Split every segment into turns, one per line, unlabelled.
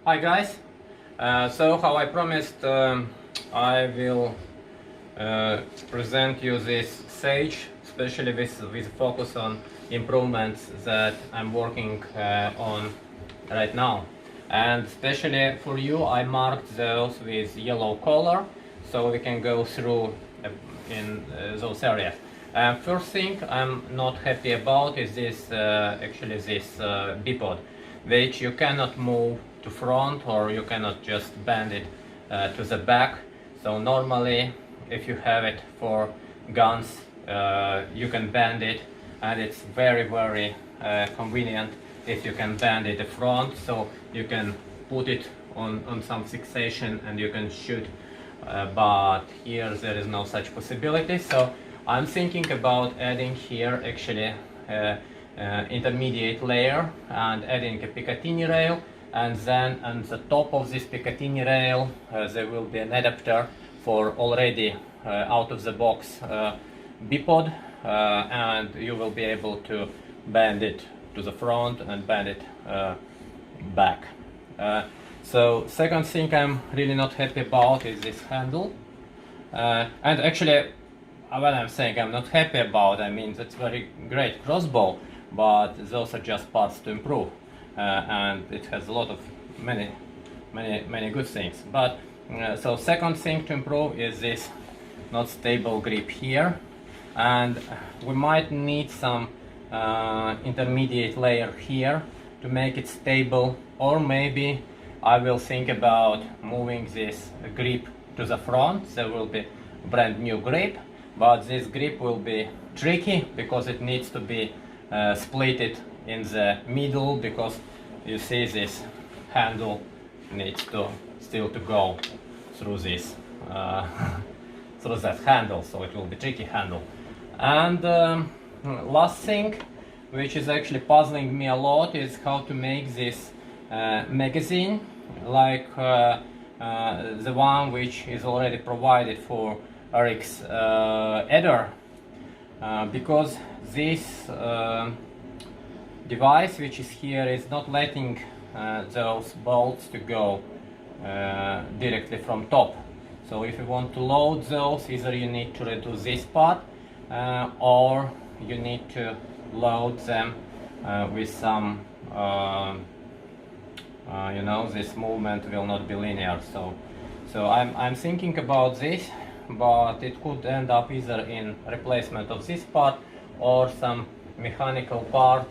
Hi guys, so how I promised, I will present you this Sage, especially with focus on improvements that I'm working on right now. And especially for you, I marked those with yellow color, so we can go through in those areas. First thing I'm not happy about is this this bipod, which you cannot move to front or you cannot just bend it to the back. So normally if you have it for guns, you can bend it, and it's very convenient if you can bend it the front, so you can put it on some fixation and you can shoot, but here there is no such possibility. So I'm thinking about adding here actually intermediate layer and adding a Picatinny rail, and then on the top of this Picatinny rail there will be an adapter for already out of the box bipod, and you will be able to bend it to the front and bend it back. So second thing I'm really not happy about is this handle, and actually when I'm saying I'm not happy about, I mean that's very great crossbow, but those are just parts to improve, and it has a lot of many good things. But so second thing to improve is this not stable grip here, and we might need some intermediate layer here to make it stable, or maybe I will think about moving this grip to the front. There will be brand new grip, but this grip will be tricky because it needs to be split in the middle, because you see this handle needs to still to go through this through that handle, so it will be tricky handle. And last thing, which is actually puzzling me a lot, is how to make this magazine like the one which is already provided for RX Adder, because this device which is here is not letting those bolts to go directly from top. So if you want to load those, either you need to reduce this part or you need to load them with some you know, this movement will not be linear. So I'm thinking about this, but it could end up either in replacement of this part or some mechanical part.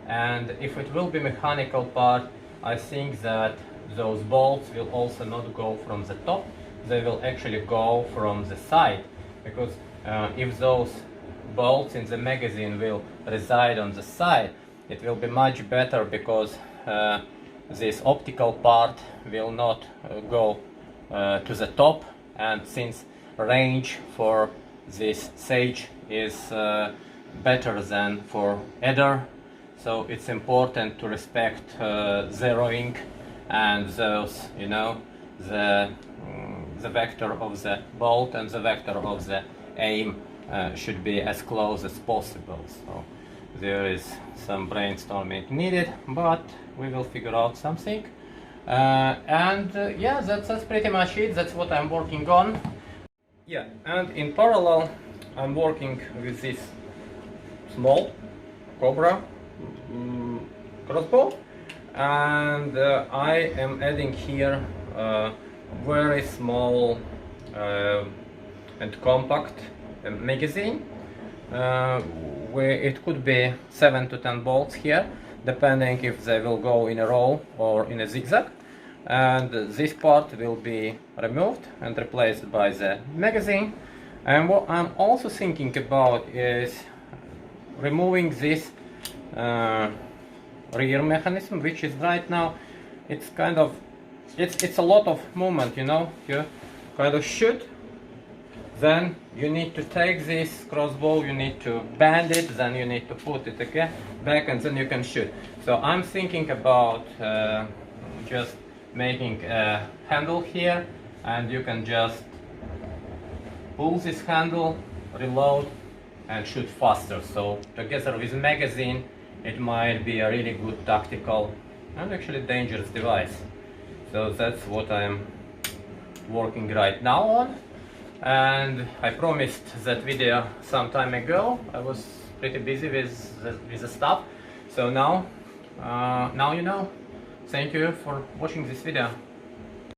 And if it will be mechanical part, I think that those bolts will also not go from the top, they will actually go from the side, because if those bolts in the magazine will reside on the side, it will be much better, because this optical part will not go to the top, and since range for this Sage is better than for Adder, so it's important to respect zeroing and those, you know, the vector of the bolt and the vector of the aim should be as close as possible. So there is some brainstorming needed, but we will figure out something. Yeah, that's pretty much it. That's what I'm working on. Yeah, and in parallel I'm working with this small Cobra crossbow, and I am adding here very small and compact magazine, where it could be 7 to 10 bolts here, depending if they will go in a row or in a zigzag. And this part will be removed and replaced by the magazine. And what I'm also thinking about is removing this rear mechanism, which is right now, it's kind of, it's a lot of movement, you know. You kind of shoot, then you need to take this crossbow, you need to bend it, then you need to put it again back, and then you can shoot. So I'm thinking about just making a handle here, and you can just pull this handle, reload, and shoot faster. So together with the magazine, it might be a really good tactical and actually dangerous device. So that's what I'm working right now on, and I promised that video some time ago. I was pretty busy with the stuff, so now you know. Thank you for watching this video.